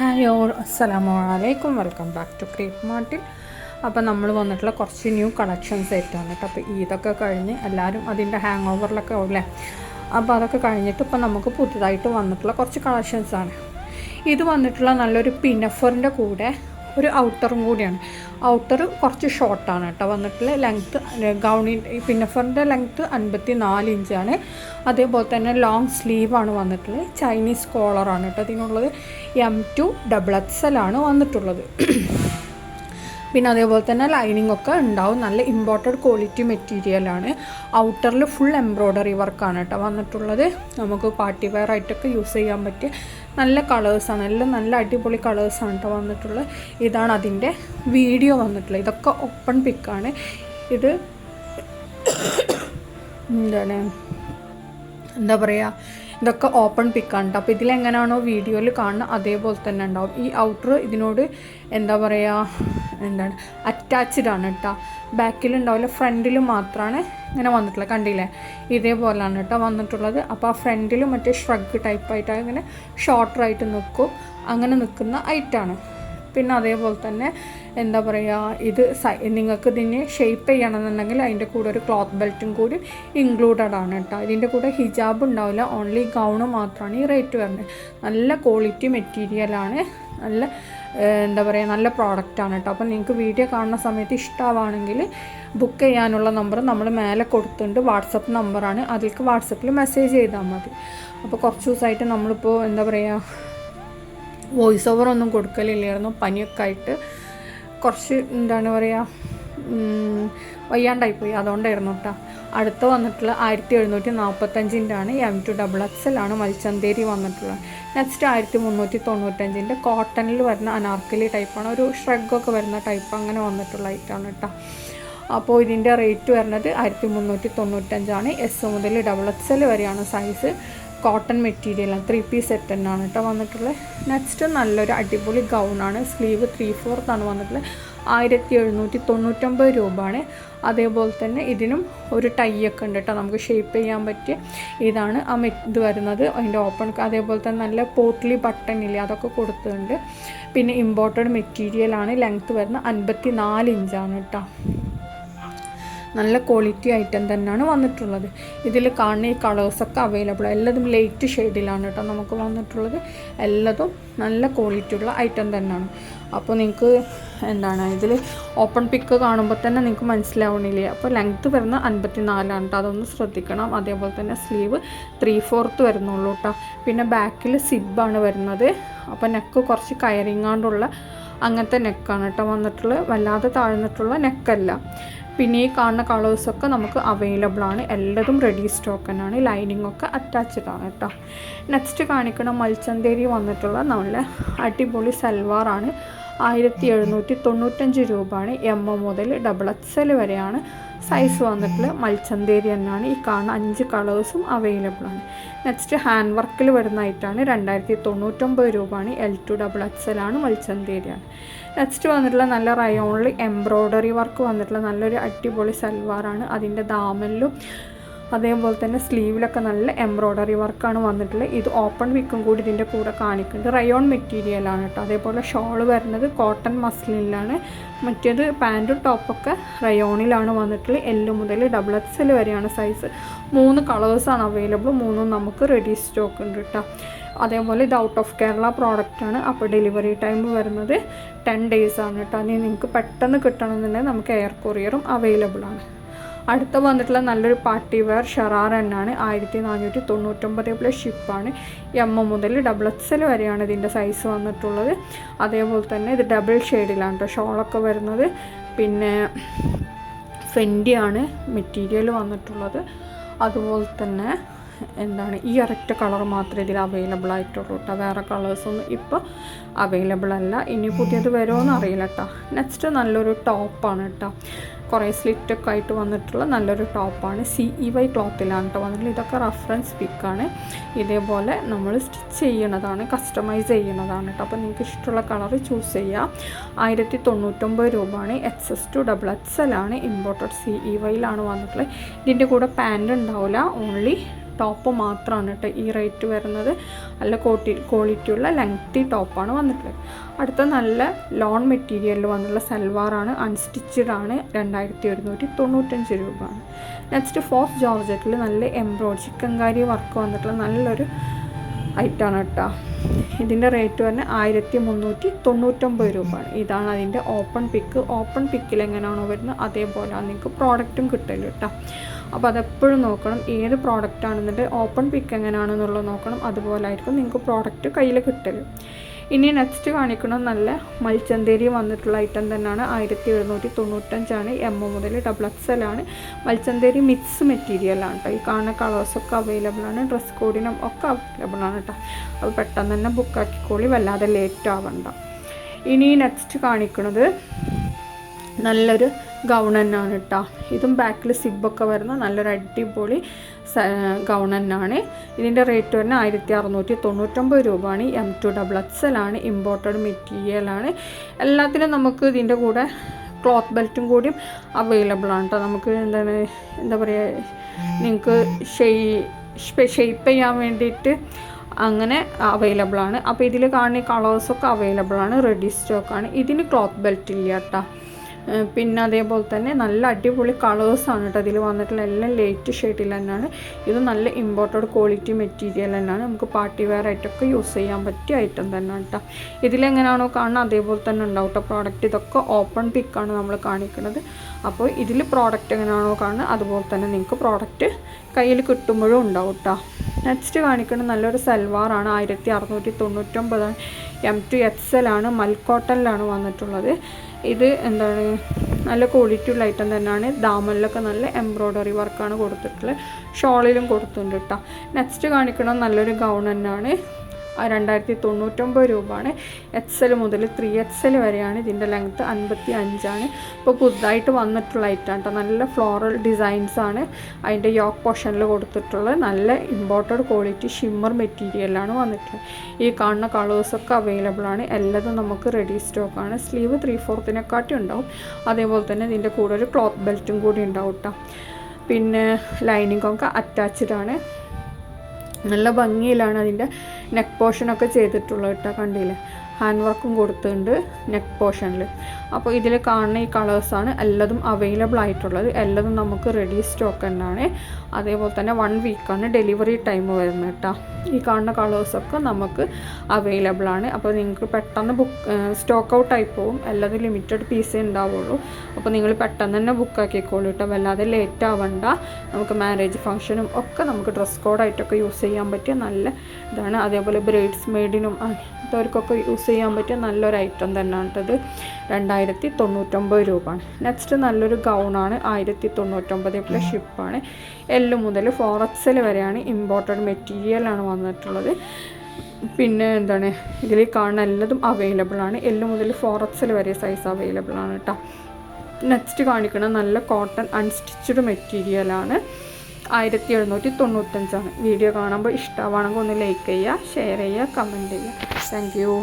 Hi all, അസ്സലാമു അലൈക്കും. Welcome back to crepe മാർട്ടിൽ. അപ്പോൾ നമ്മൾ വന്നിട്ടുള്ള കുറച്ച് ന്യൂ കളക്ഷൻസ് ആയിട്ടാണ് കേട്ടോ. അപ്പോൾ ഇതൊക്കെ കഴിഞ്ഞ് എല്ലാവരും അതിൻ്റെ ഹാങ് ഓവറിലൊക്കെ ആവില്ലേ, അപ്പോൾ അതൊക്കെ കഴിഞ്ഞിട്ട് ഇപ്പോൾ നമുക്ക് പുതുതായിട്ട് വന്നിട്ടുള്ള കുറച്ച് കളക്ഷൻസാണ്. ഇത് വന്നിട്ടുള്ള നല്ലൊരു പിനഫറിൻ്റെ കൂടെ ഒരു ഔട്ടറും കൂടിയാണ്. ഔട്ടർ കുറച്ച് ഷോർട്ടാണ് കേട്ടോ വന്നിട്ടുള്ള. ലെങ്ത്ത് ഗൗണിൻ്റെ പിനഫറിൻ്റെ ലെങ്ത്ത് 54 ഇഞ്ചാണ്. അതേപോലെ തന്നെ ലോങ് സ്ലീവാണ് വന്നിട്ടുള്ളത്. ചൈനീസ് കോളറാണ് കേട്ടോ ഇതിനുള്ളത്. M2 XXL ആണ് വന്നിട്ടുള്ളത്. പിന്നെ അതേപോലെ തന്നെ ലൈനിങ് ഒക്കെ ഉണ്ടാവും. നല്ല ഇമ്പോർട്ടഡ് ക്വാളിറ്റി മെറ്റീരിയലാണ്. ഔട്ടറിൽ ഫുൾ എംബ്രോയ്ഡറി വർക്കാണ് കേട്ടോ വന്നിട്ടുള്ളത്. നമുക്ക് പാർട്ടി വെയർ ആയിട്ടൊക്കെ യൂസ് ചെയ്യാൻ പറ്റിയ നല്ല കളേഴ്സാണ്. എല്ലാം നല്ല അടിപൊളി കളേഴ്സാണ് കേട്ടോ വന്നിട്ടുള്ളത്. ഇതാണ് അതിൻ്റെ വീഡിയോ വന്നിട്ടുള്ളത്. ഇതൊക്കെ ഓപ്പൺ പിക്കാണ്. ഇത് എന്താ പറയുക, ഇതൊക്കെ ഓപ്പൺ പിക്കാണ് കേട്ടോ. അപ്പോൾ ഇതിലെങ്ങനെയാണോ വീഡിയോയിൽ കാണുന്നത് അതേപോലെ തന്നെ ഉണ്ടാവും. ഈ ഔട്ടർ ഇതിനോട് എന്താ പറയുക, അറ്റാച്ച്ഡ് ആണ് കേട്ടോ. ബാക്കിലുണ്ടാവില്ല, ഫ്രണ്ടിൽ മാത്രമാണ് ഇങ്ങനെ വന്നിട്ടുള്ളത്. കണ്ടില്ലേ, ഇതേപോലെയാണ് കേട്ടോ വന്നിട്ടുള്ളത്. അപ്പോൾ ആ ഫ്രണ്ടിൽ മറ്റേ ഷ്രഗ് ടൈപ്പായിട്ട് ഇങ്ങനെ ഷോർട്ടറായിട്ട് നിൽക്കും, അങ്ങനെ നിൽക്കുന്ന ഐറ്റാണ്. പിന്നെ അതേപോലെ തന്നെ എന്താ പറയുക, ഇത് നിങ്ങൾക്ക് ഇതിന് ഷേപ്പ് ചെയ്യണമെന്നുണ്ടെങ്കിൽ അതിൻ്റെ കൂടെ ഒരു ക്ലോത്ത് ബെൽറ്റും കൂടി ഇൻക്ലൂഡഡ് ആണ് കേട്ടോ. ഇതിൻ്റെ കൂടെ ഹിജാബ് ഉണ്ടാവില്ല, ഓൺലി ഗൗണ് മാത്രമാണ് ഈ റേറ്റ് വരുന്നത്. നല്ല ക്വാളിറ്റി മെറ്റീരിയലാണ്, നല്ല എന്താ പറയുക, നല്ല പ്രോഡക്റ്റാണ് കേട്ടോ. അപ്പോൾ നിങ്ങൾക്ക് വീഡിയോ കാണുന്ന സമയത്ത് ഇഷ്ടമാണെങ്കിൽ ബുക്ക് ചെയ്യാനുള്ള നമ്പർ നമ്മൾ മേലെ കൊടുത്തിട്ടുണ്ട്. വാട്സപ്പ് നമ്പറാണ്, അതിലേക്ക് വാട്സപ്പിൽ മെസ്സേജ് ചെയ്താൽ മതി. അപ്പോൾ കുറച്ച് ദിവസമായിട്ട് നമ്മളിപ്പോൾ എന്താ പറയുക, വോയിസ് ഓവറൊന്നും കൊടുക്കലില്ലായിരുന്നു. പനിയൊക്കെ ആയിട്ട് കുറച്ച് എന്താണ് പറയുക, വയ്യാണ്ടായിപ്പോയി, അതുകൊണ്ടായിരുന്നു കേട്ടോ. അടുത്ത് വന്നിട്ടുള്ള 1745 ആണ്. M2 XXL ആണ് മൽച്ചന്തേരി വന്നിട്ടുള്ളത്. നെക്സ്റ്റ് 1395 കോട്ടണിൽ വരുന്ന അനാർക്കലി ടൈപ്പാണ്. ഒരു ഷ്രഗൊക്കെ വരുന്ന ടൈപ്പ് അങ്ങനെ വന്നിട്ടുള്ള ഐറ്റാണ് കേട്ടോ. അപ്പോൾ ഇതിൻ്റെ റേറ്റ് വരുന്നത് 1395 ആണ്. S മുതൽ XXL വരെയാണ് സൈസ്. കോട്ടൺ മെറ്റീരിയലാണ്. 3 പീസ് സെറ്റ് തന്നെയാണ് കേട്ടോ വന്നിട്ടുള്ളത്. നെക്സ്റ്റ് നല്ലൊരു അടിപൊളി ഗൗണാണ്. സ്ലീവ് 3/4 ആണ് വന്നിട്ടുള്ളത്. 1799 രൂപയാണ്. അതേപോലെ തന്നെ ഇതിനും ഒരു ടൈ ഒക്കെ ഉണ്ട് കേട്ടോ, നമുക്ക് ഷേപ്പ് ചെയ്യാൻ പറ്റിയ. ഇതാണ് ആ ഇത് വരുന്നത്, അതിൻ്റെ ഓപ്പൺ. അതേപോലെ തന്നെ നല്ല പോട്ട്ലി ബട്ടൺ ഇല്ലേ, അതൊക്കെ കൊടുത്തിട്ടുണ്ട്. പിന്നെ ഇമ്പോർട്ടഡ് മെറ്റീരിയലാണ്. ലെങ്ത്ത് വരുന്നത് 54 ഇഞ്ചാണ് കേട്ടോ. നല്ല ക്വാളിറ്റി ഐറ്റം തന്നെയാണ് വന്നിട്ടുള്ളത്. ഇതിൽ കാണുന്ന ഈ കളേഴ്സൊക്കെ അവൈലബിൾ, എല്ലാതും ലൈറ്റ് ഷെയ്ഡിലാണ് കേട്ടോ നമുക്ക് വന്നിട്ടുള്ളത്. എല്ലാതും നല്ല ക്വാളിറ്റി ഉള്ള ഐറ്റം തന്നെയാണ്. അപ്പോൾ നിങ്ങൾക്ക് ഇതിൽ ഓപ്പൺ പിക്ക് കാണുമ്പോൾ തന്നെ നിങ്ങൾക്ക് മനസ്സിലാവണില്ലേ. അപ്പോൾ ലെങ്ത്ത് വരുന്ന 54 കേട്ടോ, അതൊന്ന് ശ്രദ്ധിക്കണം. അതേപോലെ തന്നെ സ്ലീവ് 3/4 വരുന്നുള്ളൂ കേട്ടോ. പിന്നെ ബാക്കിൽ സിബാണ് വരുന്നത്. അപ്പോൾ നെക്ക് കുറച്ച് കയറിങ്ങാണ്ടുള്ള അങ്ങനത്തെ നെക്കാണ് കേട്ടോ വന്നിട്ടുള്ളത്. വല്ലാതെ താഴ്ന്നിട്ടുള്ള നെക്കല്ല. പിന്നെ ഈ കാണുന്ന കളേഴ്സൊക്കെ നമുക്ക് അവൈലബിൾ ആണ്. എല്ലാതും റെഡി സ്റ്റോക്ക് തന്നെയാണ്. ലൈനിങ് ഒക്കെ അറ്റാച്ച്ഡ് ആണ് കേട്ടോ. നെക്സ്റ്റ് കാണിക്കണം മൽച്ചന്തേരി വന്നിട്ടുള്ള നല്ല അടിപൊളി സൽവാറാണ്. 1795 രൂപയാണ്. M മുതൽ XXL വരെയാണ് സൈസ് വന്നിട്ടുള്ളത്. മൽച്ചന്തേരി തന്നെയാണ്. ഈ കാണുന്ന 5 കളേഴ്സും അവൈലബിൾ ആണ്. നെക്സ്റ്റ് ഹാൻഡ് വർക്കിൽ വരുന്നതായിട്ടാണ്. 2099 രൂപയാണ്. L2 XXL ആണ്. മൽച്ചന്തേരിയാണ്. നെക്സ്റ്റ് വന്നിട്ടുള്ള നല്ല റയോണിൽ എംബ്രോയ്ഡറി വർക്ക് വന്നിട്ടുള്ള നല്ലൊരു അടിപൊളി സൽവാറാണ്. അതിൻ്റെ ദാമനിലും അതേപോലെ തന്നെ സ്ലീവിലൊക്കെ നല്ല എംബ്രോയ്ഡറി വർക്കാണ് വന്നിട്ടുള്ളത്. ഇത് ഓപ്പൺ വിക്കും കൂടി ഇതിൻ്റെ കൂടെ കാണിക്കുന്നുണ്ട്. റയോൺ മെറ്റീരിയലാണ് കേട്ടോ. അതേപോലെ ഷോൾ വരുന്നത് കോട്ടൺ മസ്ലിനിലാണ്. മറ്റേത് പാൻറ്റും ടോപ്പൊക്കെ റയോണിലാണ് വന്നിട്ടുള്ളത്. L മുതൽ XXL വരെയാണ് സൈസ്. 3 കളേഴ്സാണ് അവൈലബിൾ. 3 നമുക്ക് റെഡി സ്റ്റോക്ക് ഉണ്ട് കേട്ടോ. അതേപോലെ ഇത് ഔട്ട് ഓഫ് കേരള പ്രോഡക്റ്റാണ്. അപ്പോൾ ഡെലിവറി ടൈം വരുന്നത് 10 days ആണ് കേട്ടോ. ഇനി നിങ്ങൾക്ക് പെട്ടെന്ന് കിട്ടണമെന്നുണ്ടെങ്കിൽ നമുക്ക് എയർ കൊറിയറും അവൈലബിൾ ആണ്. അടുത്ത വന്നിട്ടുള്ള നല്ലൊരു പാർട്ടി വെയർ ഷറാറ തന്നെയാണ്. 1499 പ്ലസ് ഷിപ്പാണ്. M മുതൽ XXL വരെയാണ് ഇതിൻ്റെ സൈസ് വന്നിട്ടുള്ളത്. അതേപോലെ തന്നെ ഇത് ഡബിൾ ഷെയ്ഡിലാണ് കേട്ടോ ഷോളൊക്കെ വരുന്നത്. പിന്നെ ഫെൻഡിയാണ് മെറ്റീരിയൽ വന്നിട്ടുള്ളത്. അതുപോലെ തന്നെ ഈ ഒരൊറ്റ കളർ മാത്രമേ ഇതിൽ അവൈലബിൾ ആയിട്ടുള്ളൂ കേട്ടോ. വേറെ കളേഴ്സൊന്നും ഇപ്പോൾ അവൈലബിൾ അല്ല. ഇനി പുതിയത് വരുമോ എന്ന് അറിയില്ല കേട്ടോ. നെക്സ്റ്റ് നല്ലൊരു ടോപ്പാണ് കേട്ടോ. കുറേ സ്ലിറ്റൊക്കെ ആയിട്ട് വന്നിട്ടുള്ള നല്ലൊരു ടോപ്പാണ്. CEY ക്ലോത്തിലാണ് കേട്ടോ വന്നിട്ടുള്ളത്. ഇതൊക്കെ റഫറൻസ് പിക്കാണ്. ഇതേപോലെ നമ്മൾ സ്റ്റിച്ച് ചെയ്യണതാണ്, കസ്റ്റമൈസ് ചെയ്യണതാണ് കേട്ടോ. അപ്പോൾ നിങ്ങൾക്ക് ഇഷ്ടമുള്ള കളർ ചൂസ് ചെയ്യാം. 1099 രൂപയാണ്. XS to XXL ആണ്. ഇമ്പോർട്ടഡ് CEYയിലാണ് വന്നിട്ടുള്ളത്. ഇതിൻ്റെ കൂടെ പാൻറ് ഉണ്ടാവില്ല, ഓൺലി ടോപ്പ് മാത്രമാണ് കേട്ടോ ഈ റേറ്റ് വരുന്നത്. നല്ല ക്വാളിറ്റിയുള്ള ലെങ്തി ടോപ്പാണ് വന്നിട്ടുള്ളത്. അടുത്ത നല്ല ലോൺ മെറ്റീരിയലിൽ വന്നുള്ള സൽവാറാണ്, അൺസ്റ്റിച്ചഡ് ആണ്, 2195 രൂപയാണ്. നെക്സ്റ്റ് ഫോസ് ജോർജറ്റിൽ നല്ല എംബ്രോയ്ഡറി ചിക്കൻകാരി വർക്ക് വന്നിട്ടുള്ള നല്ലൊരു ഐറ്റാണ് കേട്ടോ. ഇതിൻ്റെ റേറ്റ് പറഞ്ഞാൽ 1399 രൂപയാണ്. ഇതാണ് അതിൻ്റെ ഓപ്പൺ പിക്ക്. ഓപ്പൺ പിക്കിൽ എങ്ങനെയാണോ വരുന്നത് അതേപോലെ നിങ്ങൾക്ക് പ്രോഡക്റ്റും കിട്ടല് കേട്ടോ. അപ്പോൾ അതെപ്പോഴും നോക്കണം, ഏത് പ്രോഡക്റ്റ് ആണെന്നുണ്ടെങ്കിൽ ഓപ്പൺ പിക്ക് എങ്ങനെയാണെന്നുള്ളത് നോക്കണം. അതുപോലെ ആയിരിക്കും നിങ്ങൾക്ക് പ്രോഡക്റ്റ് കയ്യിൽ കിട്ടല്. ഇനി നെക്സ്റ്റ് കാണിക്കുന്നത് നല്ല മൽച്ചന്തേരി വന്നിട്ടുള്ള ഐറ്റം തന്നെയാണ്. 1795 എം മുതൽ XXL ആണ്. മൽച്ചന്തേരി മിക്സ് മെറ്റീരിയലാണ് കേട്ടോ. ഈ കാണുന്ന കളേഴ്സൊക്കെ അവൈലബിൾ ആണ്, ഡ്രസ് കോഡിനും ഒക്കെ അവൈലബിൾ ആണ് കേട്ടോ. അപ്പോൾ പെട്ടെന്ന് തന്നെ ബുക്കാക്കിക്കോളി, വല്ലാതെ ലേറ്റ് ആവണ്ട. ഇനി നെക്സ്റ്റ് കാണിക്കുന്നത് നല്ലൊരു ഗൗൺ തന്നെയാണ് കേട്ടോ. ഇതും ബാക്കിൽ സിബൊക്കെ വരുന്ന നല്ലൊരു അടിപൊളി ഗൗൺ തന്നെയാണ്. ഇതിൻ്റെ റേറ്റ് വരുന്നത് 1699 രൂപയാണ്. M2XXL ആണ്, ഇമ്പോർട്ടഡ് മെറ്റീരിയലാണ്. എല്ലാത്തിനും നമുക്ക് ഇതിൻ്റെ കൂടെ ക്ലോത്ത് ബെൽറ്റും കൂടിയും അവൈലബിൾ ആണ് കേട്ടോ. നമുക്ക് എന്താ പറയുക, നിങ്ങൾക്ക് ഷെയ്പ്പ് ചെയ്യാൻ വേണ്ടിയിട്ട് അങ്ങനെ അവൈലബിൾ ആണ്. അപ്പോൾ ഇതിൽ കാണുന്ന കളേഴ്സൊക്കെ അവൈലബിൾ ആണ്, റെഡി സ്റ്റോക്കാണ്. ഇതിന് ക്ലോത്ത് ബെൽറ്റ് ഇല്ല കേട്ടോ. പിന്നെ അതേപോലെ തന്നെ നല്ല അടിപൊളി കളേഴ്സാണ് കേട്ടോ ഇതിൽ വന്നിട്ടുള്ള, എല്ലാം ലൈറ്റ് ഷെയ്ഡിൽ തന്നെയാണ്. ഇത് നല്ല ഇമ്പോർട്ടഡ് ക്വാളിറ്റി മെറ്റീരിയൽ തന്നെയാണ്. നമുക്ക് പാർട്ടി വെയർ ആയിട്ടൊക്കെ യൂസ് ചെയ്യാൻ പറ്റിയ ഐറ്റം തന്നെയാണ് കേട്ടോ. ഇതിലെങ്ങനെയാണോ കാണുന്നത് അതേപോലെ തന്നെ ഉണ്ടാവും കേട്ടോ പ്രോഡക്റ്റ്. ഇതൊക്കെ ഓപ്പൺ പിക്കാണ് നമ്മൾ കാണിക്കുന്നത്. അപ്പോൾ ഇതിൽ പ്രോഡക്റ്റ് എങ്ങനെയാണോ കാണുന്നത് അതുപോലെ തന്നെ നിങ്ങൾക്ക് പ്രോഡക്റ്റ് കയ്യിൽ കിട്ടുമ്പോഴും ഉണ്ടാവും കേട്ടോ. നെക്സ്റ്റ് കാണിക്കുന്നത് നല്ലൊരു സൽവാറാണ്. 1699 M2XL ആണ്, മൽക്കോട്ടനിലാണ് വന്നിട്ടുള്ളത്. ഇത് എന്താണ് നല്ല ക്വാളിറ്റി ഉള്ള ഐറ്റം തന്നെയാണ്. ദാമനിലൊക്കെ നല്ല എംബ്രോയ്ഡറി വർക്കാണ് കൊടുത്തിട്ടുള്ളത്, ഷോളിലും കൊടുത്തിട്ടുണ്ട് കേട്ടോ. നെക്സ്റ്റ് കാണിക്കുന്നത് നല്ലൊരു ഗൗൺ തന്നെയാണ്. 2099 രൂപയാണ്. XL മുതൽ 3XL വരെയാണ്. ഇതിൻ്റെ ലെങ്ത്ത് 55 ആണ്. ഇപ്പോൾ പുതുതായിട്ട് വന്നിട്ടുള്ള ഐറ്റം കേട്ടോ. നല്ല ഫ്ലോറൽ ഡിസൈൻസാണ് അതിൻ്റെ യോക്ക് പോർഷനിൽ കൊടുത്തിട്ടുള്ളത്. നല്ല ഇമ്പോർട്ടഡ് ക്വാളിറ്റി ഷിമ്മർ മെറ്റീരിയലാണ് വന്നിട്ടുള്ളത്. ഈ കാണുന്ന കളേഴ്സൊക്കെ അവൈലബിൾ ആണ്. എല്ലാതും നമുക്ക് റെഡി സ്റ്റോക്കാണ്. സ്ലീവ് 3/4 ഉണ്ടാവും. അതേപോലെ തന്നെ ഇതിൻ്റെ കൂടെ ഒരു ക്ലോത്ത് ബെൽറ്റും കൂടി ഉണ്ടാവും കേട്ടോ. പിന്നെ ലൈനിങ്ങൊക്കെ അറ്റാച്ച്ഡ് ആണ്. നല്ല ഭംഗിയിലാണ് അതിൻ്റെ നെക്ക് പോർഷനൊക്കെ ചെയ്തിട്ടുള്ളത് കേട്ടോ. കണ്ടില്ലേ, ഹാൻഡ് വർക്കും കൊടുത്തിട്ടുണ്ട് നെക്ക് പോർഷനിൽ. അപ്പോൾ ഇതിൽ കാണുന്ന ഈ കളേഴ്സാണ് എല്ലാതും അവൈലബിൾ ആയിട്ടുള്ളത്. എല്ലാതും നമുക്ക് റെഡി സ്റ്റോക്ക് തന്നെയാണ്. അതേപോലെ തന്നെ 1 വീക്കാണ് ഡെലിവറി ടൈം വരുന്നത് കേട്ടോ. ഈ കാണുന്ന കളേഴ്സൊക്കെ നമുക്ക് അവൈലബിൾ ആണ്. അപ്പോൾ നിങ്ങൾക്ക് പെട്ടെന്ന് സ്റ്റോക്ക് ഔട്ട് ആയി പോകും. എല്ലാതും ലിമിറ്റഡ് പീസേ ഉണ്ടാവുള്ളൂ. അപ്പോൾ നിങ്ങൾ പെട്ടെന്ന് തന്നെ ബുക്കാക്കിക്കോളൂ കേട്ടോ, വല്ലാതെ ലേറ്റ് ആവണ്ട. നമുക്ക് മാരേജ് ഫംഗ്ഷനും ഒക്കെ നമുക്ക് ഡ്രസ് കോഡായിട്ടൊക്കെ യൂസ് ചെയ്യാൻ പറ്റിയ നല്ല ഇതാണ്. അതേപോലെ ബ്രൈഡ്സ് മെയ്ഡിനും അങ്ങനത്തെവർക്കൊക്കെ യൂസ് ചെയ്യാൻ പറ്റിയ നല്ലൊരു ഐറ്റം തന്നെയാണ് കേട്ടത്. 2099 രൂപയാണ്. നെക്സ്റ്റ് നല്ലൊരു ഗൗണാണ്. 1099 പ്ലസ് ഷിപ്പാണ്. L മുതൽ 4XL വരെയാണ്. ഇമ്പോർട്ടഡ് മെറ്റീരിയലാണ് വന്നിട്ടുള്ളത്. പിന്നെ എന്താണ് ഇതിൽ കാണുന്ന എല്ലാതും അവൈലബിൾ ആണ്. L മുതൽ 4XL വരെ സൈസ് അവൈലബിൾ ആണ് കേട്ടോ. നെക്സ്റ്റ് കാണിക്കുന്നത് നല്ല കോട്ടൺ അൺസ്റ്റിച്ചഡ് മെറ്റീരിയലാണ്. 1795 ആണ്. വീഡിയോ കാണുമ്പോൾ ഇഷ്ടമാണെങ്കിൽ ഒന്ന് ലൈക്ക് ചെയ്യുക, ഷെയർ ചെയ്യുക, കമൻറ്റ് ചെയ്യുക. Thank you.